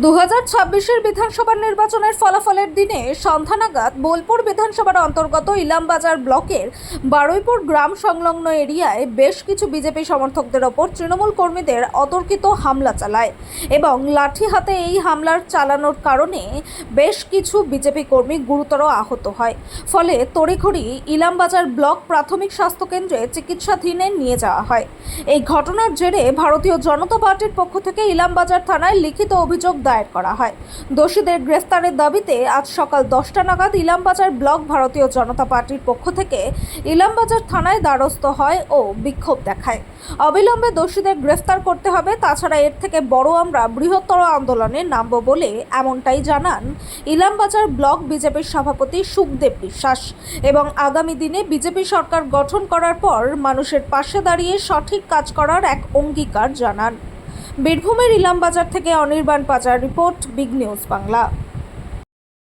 2026-এর বিধানসভা নির্বাচনের ফলাফলের দিনে সন্ধ্যা নাগাদ বোলপুর বিধানসভার অন্তর্গত ইলামবাজার ব্লকের বারুইপুর গ্রাম সংলগ্ন এরিয়ায় বেশ কিছু বিজেপি সমর্থকদের ওপর তৃণমূল কর্মীদের অতর্কিত হামলা চালায় এবং লাঠি হাতে এই হামলার চালানোর কারণে বেশ কিছু বিজেপি কর্মী গুরুতর আহত হয়। ফলে তড়িঘড়ি ইলামবাজার ব্লক প্রাথমিক স্বাস্থ্যকেন্দ্রে চিকিৎসাধীনে নিয়ে যাওয়া হয়। এই ঘটনার জেরে ভারতীয় জনতা পার্টির পক্ষ থেকে ইলামবাজার থানায় লিখিত অভিযোগ দায়ের করা হয়। দোষীদের গ্রেফতারের দাবিতে আজ সকাল 10টা নাগাদ ইলামবাজার ব্লক ভারতীয় জনতা পার্টির পক্ষ থেকে ইলামবাজার থানায় দ্বারস্থ হয় ও বিক্ষোভ দেখায়। অবিলম্বে দোষীদের গ্রেফতার করতে হবে, তাছাড়া এর থেকে বড় আমরা বৃহত্তর আন্দোলনে নামব বলে এমনটাই জানান ইলামবাজার ব্লক বিজেপির সভাপতি সুখদেব বিশ্বাস এবং আগামী দিনে বিজেপি সরকার গঠন করার পর মানুষের পাশে দাঁড়িয়ে সঠিক কাজ করার এক অঙ্গীকার জানান। বীরভূমের ইলামবাজার থেকে অনির্বাণ পাচার রিপোর্ট, বিগ নিউজ বাংলা।